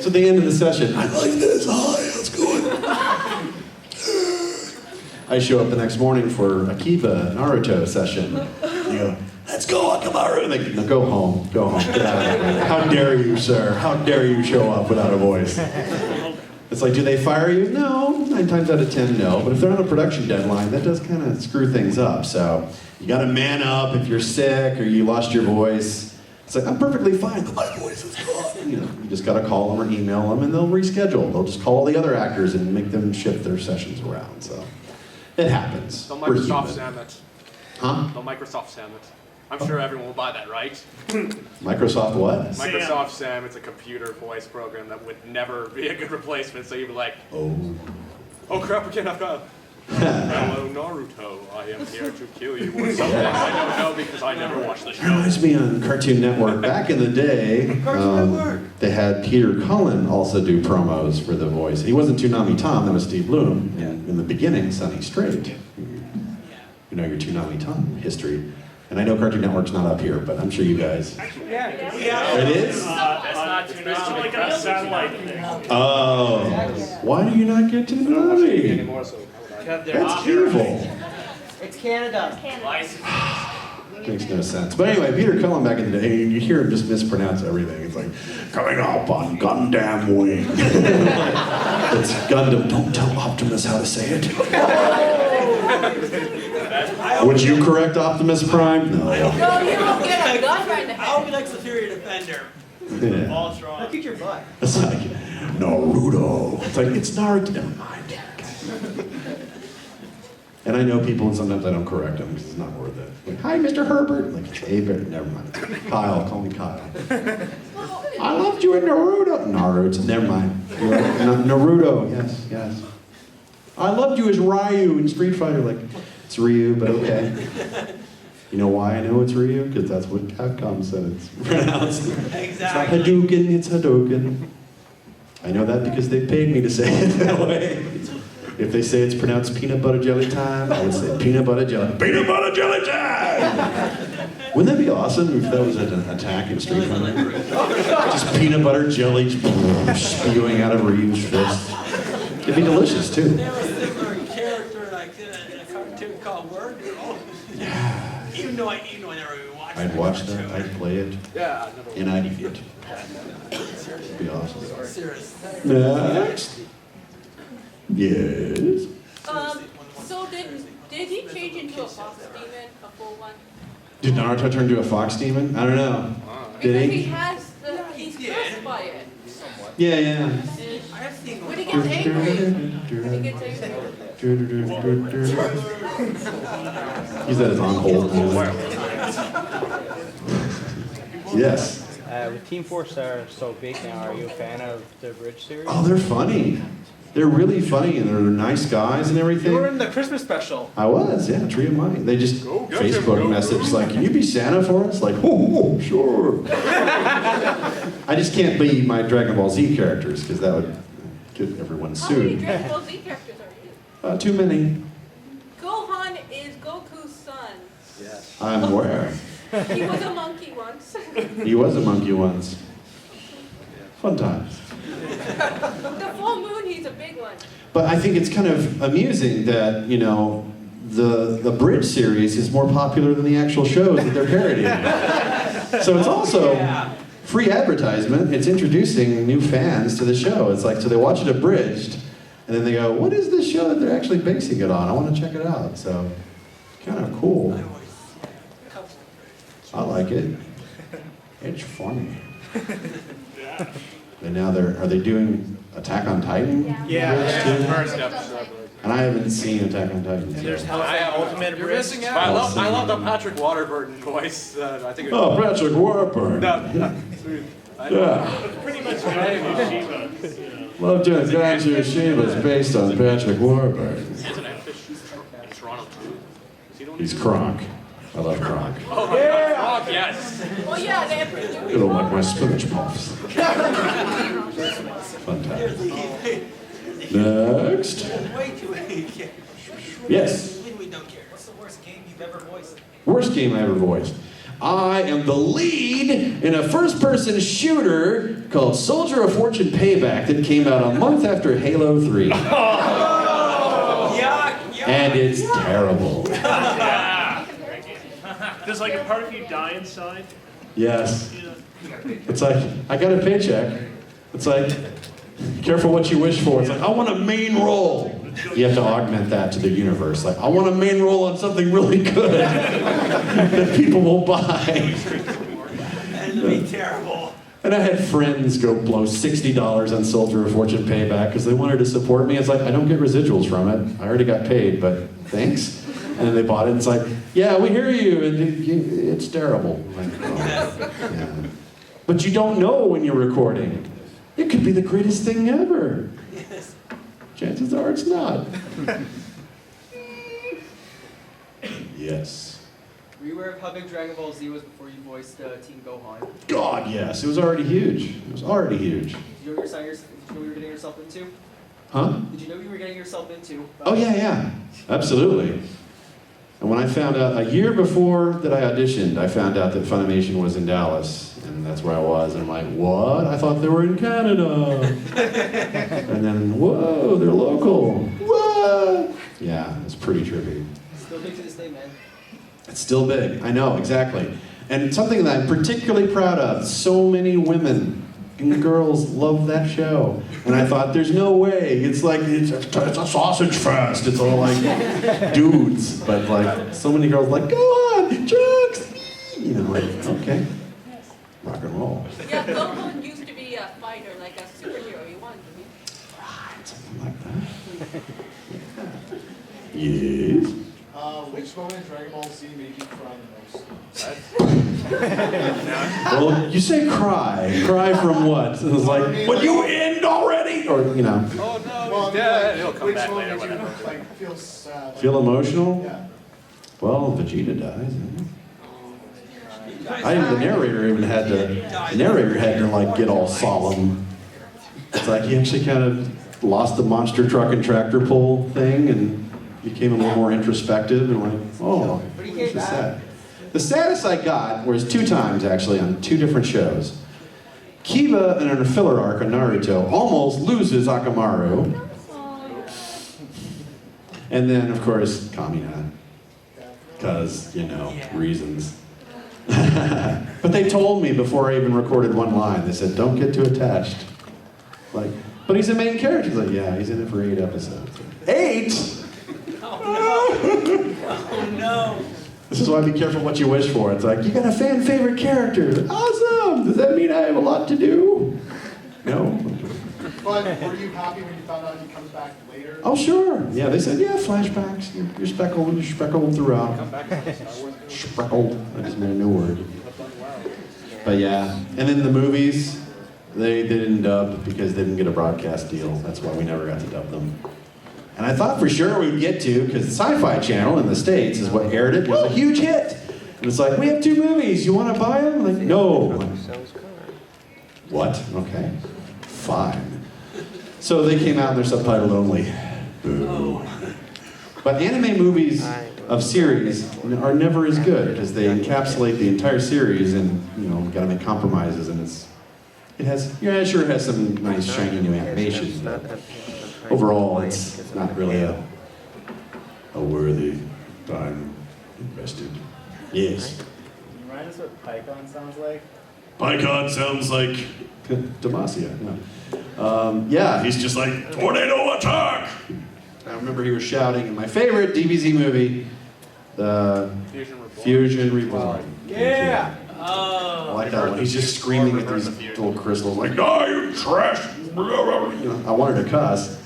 So at the end of the session, I like this. Hi, how's it going? I show up the next morning for Akiba Naruto session. You go, let's go, Akamaru. And they go, no, go home. Go home. Get out of here. How dare you, sir? How dare you show up without a voice? It's like, do they fire you? No. 9 times out of 10, no. But if they're on a production deadline, that does kind of screw things up. So you got to man up if you're sick or you lost your voice. It's like, I'm perfectly fine, but my voice is gone. You just got to call them or email them, and they'll reschedule. They'll just call all the other actors and make them shift their sessions around. So it happens. The We're Microsoft human. Sam it. Huh? The Microsoft Sam it. I'm sure everyone will buy that, right? Microsoft what? Microsoft Sam, it's a computer voice program that would never be a good replacement, so you'd be like, Oh. oh crap, again, I've got... Hello, Naruto, I am here to kill you, or something. I don't know because I never watched the It show. reminds me on Cartoon Network. Back in the day, they had Peter Cullen also do promos for the voice. He wasn't Toonami Tom, that was Steve Bloom. And in the beginning, Sonny Strait. You know your Toonami Tom history. And I know Cartoon Network's not up here, but I'm sure you guys... Yeah. It is? That's not too much like a satellite thing. Oh. Why do you not get Toonami? Anymore, so That's evil. It's Canada. Makes no sense. But anyway, Peter Cullen back in the day, you hear him just mispronounce everything. It's like, coming up on Gundam Wing. It's Gundam. Don't tell Optimus how to say it. Would you correct Optimus Prime? No. No, you won't get a gun right in the I head. hope you like Superior Defender. Yeah. Now kick your butt. It's like, Naruto. It's like, it's Naruto. Never mind. And I know people, and sometimes I don't correct them because it's not worth it. Like, hi, Mr. Herbert. Like, hey, never mind. Kyle, call me Kyle. I loved you in Naruto. Naruto, never mind. Naruto, yes, yes. I loved you as Ryu in Street Fighter. Like, it's Ryu, but okay. You know why I know it's Ryu? Because that's what Capcom said it's pronounced. Exactly. It's not Hadouken, it's Hadouken. I know that because they paid me to say it that way. If they say it's pronounced peanut butter jelly time, I would say peanut butter jelly. Peanut butter jelly time! Wouldn't that be awesome if that was an attack in Street Fighter? Just peanut butter jelly spewing out of Ryu's fist. It'd be delicious too. There was a similar character like in a cartoon called Word Girl. Yeah. Even though I never even watched I'd watch that. I'd play it. Yeah, And I'd eat it. It'd be awesome. Seriously. Next. Yes. So did he change into a fox demon, a full one? Did Naruto turn into a fox demon? I don't know. Because Did he he? has he's cursed by it. Yeah, yeah. I've seen When he gets angry, Use that as on hold music. Yes. With Team Force are so big now, are you a fan of the Bridge series? Oh, they're funny. They're really funny and they're nice guys and everything. You were in the Christmas special. I was, yeah, Tree of Mine. They just Facebook message like, can you be Santa for us? Like, oh, sure. I just can't be my Dragon Ball Z characters because that would get everyone how many sued. Dragon Ball Z characters are you? Too many. Gohan is Goku's son. Yes. I'm aware. He was a monkey once. He was a monkey once. Fun times. The full moon, he's a big one. But I think it's kind of amusing that, you know, the Bridge series is more popular than the actual shows that they're parodying. So it's also free advertisement. It's introducing new fans to the show. It's like, so they watch it abridged, and then they go, what is this show that they're actually basing it on? I want to check it out. So, kind of cool. I like it. It's funny. And now are they doing Attack on Titan? Yeah. First episode. And I haven't seen Attack on Titan. And there's So. Hell's Ultimate You're Bridge. missing But I out. love the Patrick Warburton voice. I think. Oh, Patrick Warburton. No. Yeah. Pretty much Yoshiba, you know. Love to Guy Yoshiba is based on Patrick Warburton. Isn't it Toronto too? Is he the one He's who's- Kronk. I love Kronk. Oh my God! Oh, yes. Oh yeah, they have You don't like my spinach puffs. Fun time. Next. Way too many. Yes. We don't care. What's the worst game you've ever voiced? Worst game I ever voiced. I am the lead in a first-person shooter called Soldier of Fortune Payback that came out a month after Halo 3. And it's terrible. Does like a part of you die inside? Yes. You know? It's like, I got a paycheck. It's like, careful what you wish for. It's like, I want a main role. You have to augment that to the universe. Like, I want a main role on something really good that people will buy. And it'll be terrible. And I had friends go blow $60 on Soldier of Fortune Payback because they wanted to support me. It's like, I don't get residuals from it. I already got paid, but thanks. And then they bought it. And it's like, yeah, we hear you. And it's terrible. Like, oh, yeah. But you don't know when you're recording. It could be the greatest thing ever. Yes. Chances are it's not. Yes. Were you aware of how big Dragon Ball Z was before you voiced Teen Gohan? God, yes. It was already huge. It was already huge. Did you know what you were getting yourself into? Huh? Did you know what you were getting yourself into? Oh, yeah. Absolutely. And when I found out, a year before that I auditioned, I found out that Funimation was in Dallas. And that's where I was. And I'm like, what? I thought they were in Canada. And then, whoa, they're local. What? Yeah, it's pretty trippy. Still big to this day, man. It's still big. I know, exactly. And something that I'm particularly proud of, so many women and girls love that show. And I thought, there's no way. It's like, it's a sausage fest. It's all like dudes. But like, so many girls like, go on, drugs. You know, like, okay. Rock and roll. Yeah, Gohan used to be a fighter, like a superhero. You wanted to be. Right, something like that. Yes. Which moment in Dragon Ball Z made you cry the most? Well, you say cry. Cry from what? It was like, would you end already? Or, you know. Oh no, Well, he's dead. like, He'll come which back moment later, made you, whatever. like, feel sad? Feel emotional? Yeah. Well, Vegeta dies. The narrator even had to like get all solemn. It's like he actually kind of lost the monster truck and tractor pull thing and became a little more introspective and like, oh, But he it's came just back. sad. The saddest I got was 2 times, actually, on 2 different shows. Kiba, in a filler arc on Naruto, almost loses Akamaru. And then, of course, Kamina. Because, reasons. But they told me before I even recorded one line, they said, don't get too attached. Like, but he's the main character. He's like, yeah, he's in it for 8 episodes. 8?! Oh no! This is why be careful what you wish for. It's like, you got a fan favorite character. Awesome! Does that mean I have a lot to do? No. But were you happy when you found out he comes back later? Oh, sure. Yeah, they said, yeah, flashbacks. You're speckled throughout. Speckled. I just made a new word. But yeah, and then the movies, they didn't dub because they didn't get a broadcast deal. That's why we never got to dub them. And I thought for sure we'd get to, because the Sci-Fi Channel in the States is what aired it. It was a huge hit. And it's like, we have 2 movies. You want to buy them? I'm like, no. What? Okay. Fine. So they came out and they're subtitled only. Boo. But anime movies of series are never as good because they encapsulate the entire series and, gotta make compromises, and it sure has some nice shiny new animation, but overall it's not really a worthy time invested. Yes. Can you remind us what Pycon sounds like? Pycon sounds like Demacia, yeah, he's just like, tornado attack! I remember he was shouting in my favorite DBZ movie, the Fusion Reborn. Yeah! I like that one. He's just screaming at these little crystals, like, "Die, you trash!" I wanted to cuss,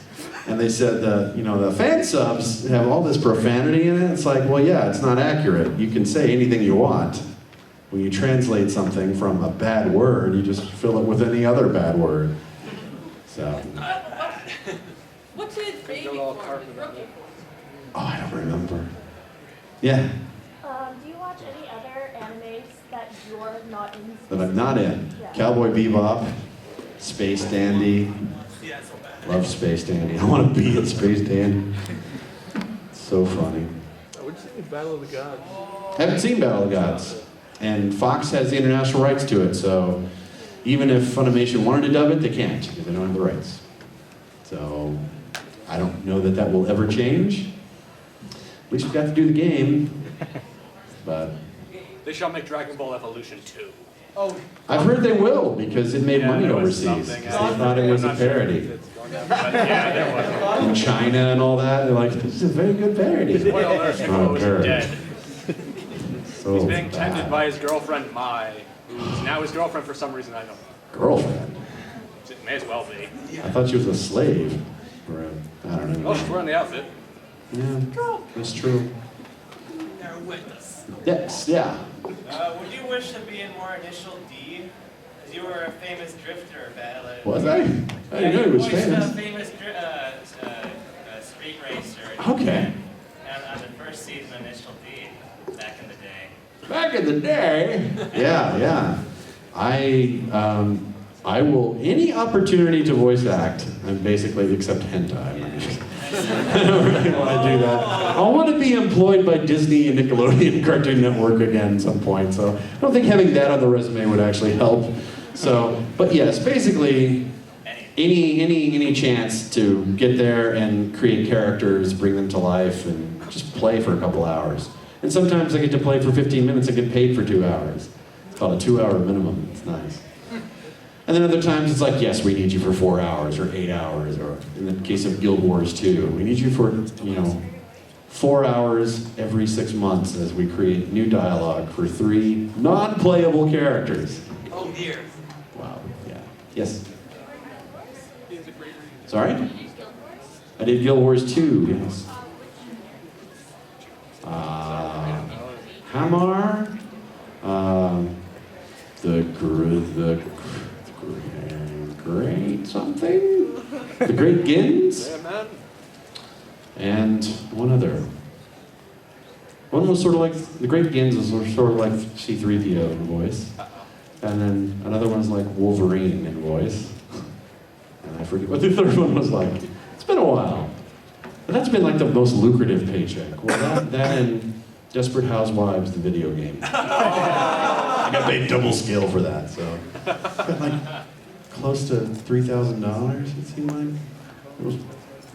and they said the fan subs have all this profanity in it. It's like, well, yeah, it's not accurate. You can say anything you want. When you translate something from a bad word, you just fill it with any other bad word. So. What's his baby form? Rookie form? Oh, I don't remember. Yeah. Do you watch any other animes that you're not in? That I'm not in. Yeah. Cowboy Bebop, Space Dandy. Love Space Dandy. I want to be in Space Dandy. It's so funny. What'd you think of Battle of the Gods? Haven't seen Battle of the Gods. And Fox has the international rights to it, so even if Funimation wanted to dub it, they can't, because they don't have the rights. So I don't know that will ever change. At least we got to do the game. But They shall make Dragon Ball Evolution 2. Oh, I've heard they will, because it made money there was overseas. something. Because they thought it was a parody. Yeah, there was. In China and all that, they're like, this is a very good parody. Well, It's not a parody. dead. So He's being tended bad. by his girlfriend Mai, who's now his girlfriend for some reason I don't know. Girlfriend? It may as well be. I thought she was a slave. Or I don't know. Oh, she's wearing the outfit. Yeah, that's true. They're with us. Yes, yeah. Would you wish to be in more Initial D? Because you were a famous drifter battle. Was I? I didn't know he was you voiced famous. a famous street racer. Okay. On the first season of Initial D, back in the day. Back in the day. Yeah. I will, any opportunity to voice act, and basically except hentai. I don't really want to do that. I want to be employed by Disney and Nickelodeon Cartoon Network again at some point, so I don't think having that on the resume would actually help. So, but yes, basically, any chance to get there and create characters, bring them to life, and just play for a couple hours. And sometimes I get to play for 15 minutes and get paid for 2 hours. It's called a 2-hour minimum. It's nice. And then other times it's like, yes, we need you for 4 hours or 8 hours, or in the case of Guild Wars 2, we need you for, 4 hours every 6 months as we create new dialogue for 3 non-playable characters. Oh dear. Wow, yeah. Yes? Sorry? I did Guild Wars 2, yes. Hamar, the Great something? The Great Gins? Yeah, man. And one other. One was sort of like, the Great Gins was sort of like C-3PO in voice. And then another one's like Wolverine in voice. And I forget what the third one was like. It's been a while. But that's been like the most lucrative paycheck. Well, that and Desperate Housewives, the video game. I got paid double scale for that, so. Got like close to $3,000, it seemed like. It was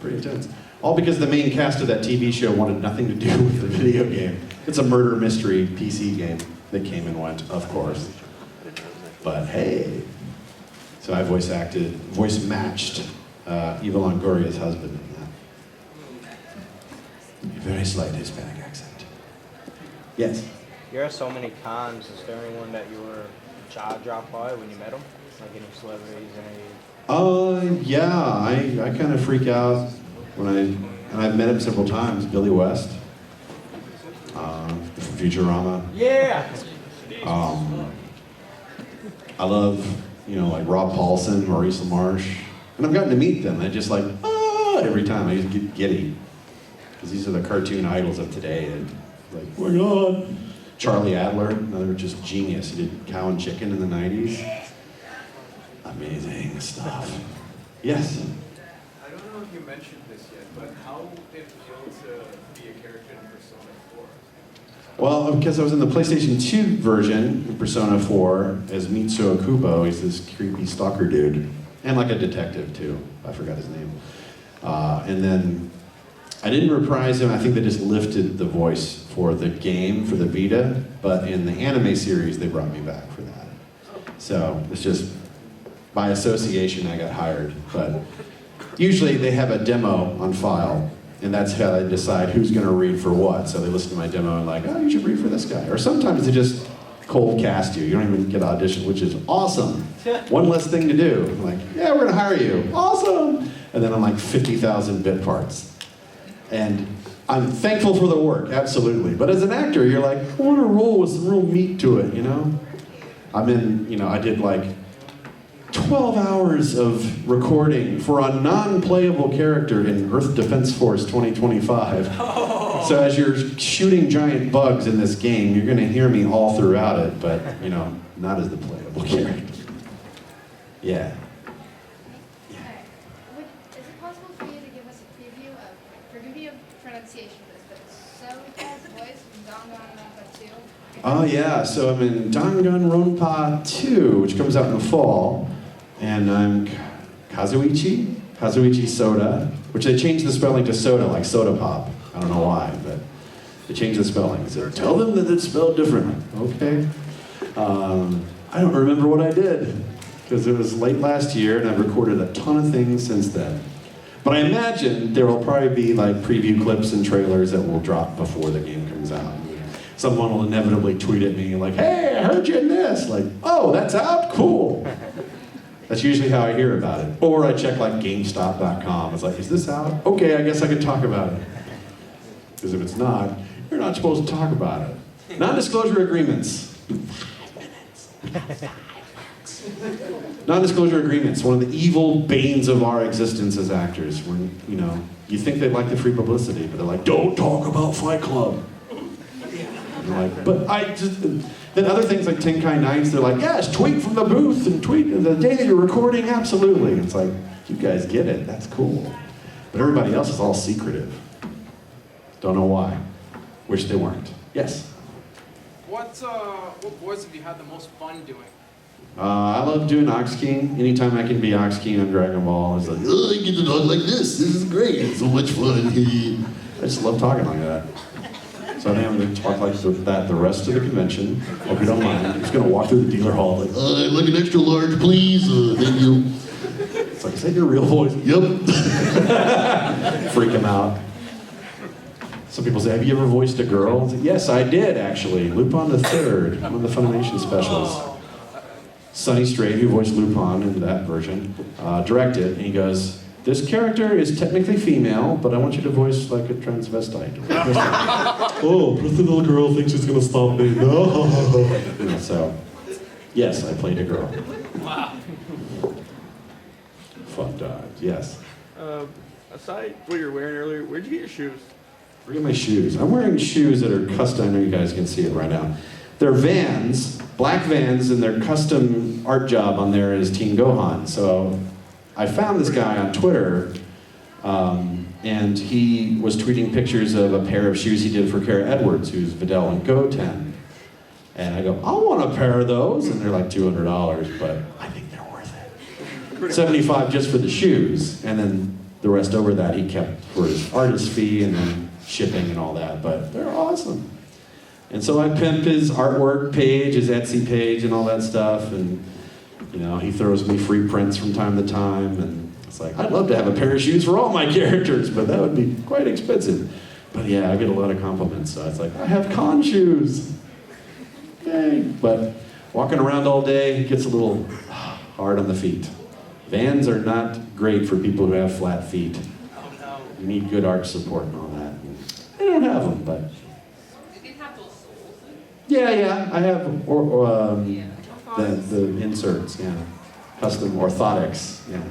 pretty intense. All because the main cast of that TV show wanted nothing to do with the video game. It's a murder mystery PC game that came and went, of course. But hey. So I voice matched Eva Longoria's husband in that. A very slight Hispanic accent. Yes? You're at so many cons. Is there anyone that you were jaw dropped by when you met them? Like any celebrities, any... Yeah, I kind of freak out and I've met him several times. Billy West, from Futurama. Yeah! I love, like Rob Paulson, Maurice LaMarche, and I've gotten to meet them. I just like, every time. I just get giddy. Because these are the cartoon idols of today. And like, oh my God. Charlie Adler, another just genius. He did Cow and Chicken in the 90s. Amazing stuff. Yes? I don't know if you mentioned this yet, but how did it feel to be a character in Persona 4? Well, because I was in the PlayStation 2 version of Persona 4 as Mitsuo Kubo. He's this creepy stalker dude. And like a detective, too. I forgot his name. And then I didn't reprise him. I think they just lifted the voice for the game, for the Vita. But in the anime series, they brought me back for that. So it's just, by association, I got hired. But usually they have a demo on file. And that's how they decide who's going to read for what. So they listen to my demo and like, oh, you should read for this guy. Or sometimes they just cold cast you. You don't even get an audition, which is awesome. One less thing to do. I'm like, yeah, we're going to hire you. Awesome. And then I'm like 50,000 bit parts. And I'm thankful for the work, absolutely. But as an actor, you're like, I want a role with some real meat to it, I did like 12 hours of recording for a non-playable character in Earth Defense Force 2025. So as you're shooting giant bugs in this game, you're going to hear me all throughout it, but, not as the playable character. Yeah. Alright. Is it possible for you to give us a preview of, forgive me of pronunciation of this, but Soda's voice from Danganronpa 2? Oh yeah, so I'm in Danganronpa 2, which comes out in the fall. And I'm Kazuichi Soda, which they changed the spelling to soda, like soda pop. I don't know why, but they changed the spelling. So tell them that it's spelled different. Okay. I don't remember what I did, because it was late last year, and I've recorded a ton of things since then. But I imagine there will probably be like preview clips and trailers that will drop before the game comes out. Someone will inevitably tweet at me like, hey, I heard you in this. Like, oh, that's out? Cool. That's usually how I hear about it. Or I check like GameStop.com. It's like, is this out? Okay, I guess I can talk about it. Because if it's not, you're not supposed to talk about it. Non-disclosure agreements. 5 minutes. Non-disclosure agreements, one of the evil banes of our existence as actors. When, you think they like the free publicity, but they're like, don't talk about Fight Club. And they're like, but I just... Then other things like Tenkai Nights, they're like, yes, tweet from the booth and tweet the day that you're recording, absolutely. And it's like, you guys get it, that's cool. But everybody else is all secretive. Don't know why. Wish they weren't. Yes? What voice have you had the most fun doing? I love doing Ox King. Anytime I can be Ox King on Dragon Ball, it's like, oh, I get to talk like this. This is great. It's so much fun. I just love talking like that. So I think I'm going to talk like that the rest of the convention. Hope you don't mind. I'm just going to walk through the dealer hall like, I'd like an extra large, please. Thank you. It's like, is that your real voice? Yep. Freak him out. Some people say, have you ever voiced a girl? Like, yes, I did, actually. Lupin the Third, one of the Funimation specials. Sonny Strait, who voiced Lupin in that version, directed, and he goes, this character is technically female, but I want you to voice like a transvestite. Oh, the little girl thinks she's gonna stop me. No. So, yes, I played a girl. Wow. Fun times, yes. Aside what you were wearing earlier, where'd you get your shoes? Where are my shoes? I'm wearing shoes that are custom. I know you guys can see it right now. They're Vans, black Vans, and their custom art job on there is Teen Gohan. So I found this guy on Twitter And he was tweeting pictures of a pair of shoes he did for Kara Edwards, who's Videl and Goten. And I go, I want a pair of those. And they're like $200, but I think they're worth it. $75 just for the shoes. And then the rest over that he kept for his artist fee and then shipping and all that. But they're awesome. And so I pimp his artwork page, his Etsy page and all that stuff. And you know, he throws me free prints from time to time. And it's like, I'd love to have a pair of shoes for all my characters, but that would be quite expensive. But yeah, I get a lot of compliments. So it's like, I have con shoes. Yay. But walking around all day gets a little hard on the feet. Vans are not great for people who have flat feet. You need good arch support and all that. I don't have them, but... Yeah, I have the inserts, yeah. Custom orthotics, yeah.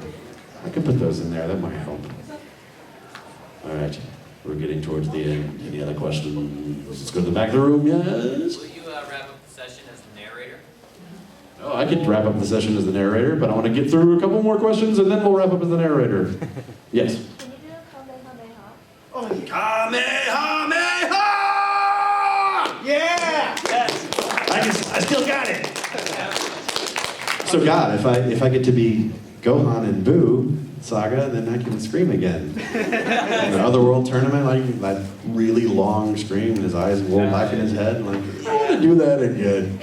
I could put those in there, that might help. All right, we're getting towards the end. Any other questions? Let's go to the back of the room, yes? Will you wrap up the session as the narrator? Oh, I could wrap up the session as the narrator, but I want to get through a couple more questions and then we'll wrap up as the narrator. Yes? Can you do a Kamehameha? Oh, Kamehameha! yeah! Yes! I still got it! So God, if I get to be Gohan and Boo Saga, then I can scream again. In the Otherworld tournament, like that really long scream and his eyes roll back in his head, like, I want to do that again.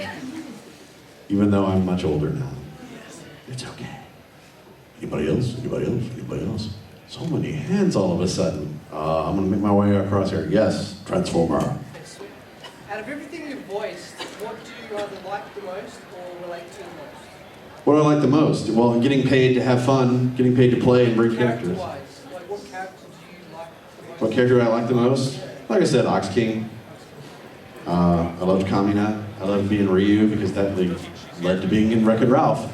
Even though I'm much older now. It's okay. Anybody else? Anybody else? Anybody else? So many hands all of a sudden. I'm gonna make my way across here. Yes, Transformer. Out of everything you've voiced, what do you either like the most or relate to the most? What do I like the most? Well, getting paid to have fun, getting paid to play and bring characters. Character-wise, like what character do you like the most? What character do I like the most? Like I said, Ox King. I loved Kamina. I loved being Ryu because that led to being in Wreck-It Ralph.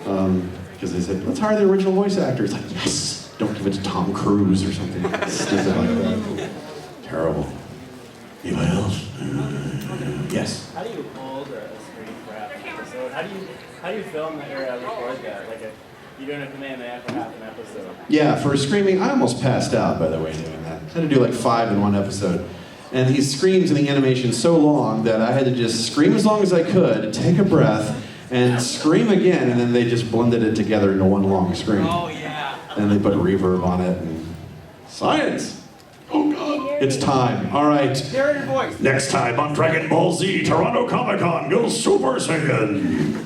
Because they said, let's hire the original voice actor. It's like, yes! Don't give it to Tom Cruise or something stupid like that. Terrible. Anybody else? Yes? How do you hold a screen grab episode? How do you film that or record that? Like you're doing a Kamehameha for half an episode. Yeah, for screaming, I almost passed out, by the way, doing that. I had to do like 5 in one episode. And he screams in the animation so long that I had to just scream as long as I could, take a breath, and scream again, and then they just blended it together into one long scream. Oh, yeah. And they put reverb on it, and science! Oh God, it's time. All right. Narrator voice. Next time on Dragon Ball Z, Toronto Comicon, go Super Saiyan!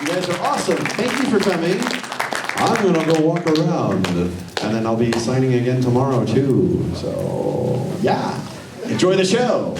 You guys are awesome. Thank you for coming. I'm gonna go walk around, and then I'll be signing again tomorrow too. So, yeah. Enjoy the show.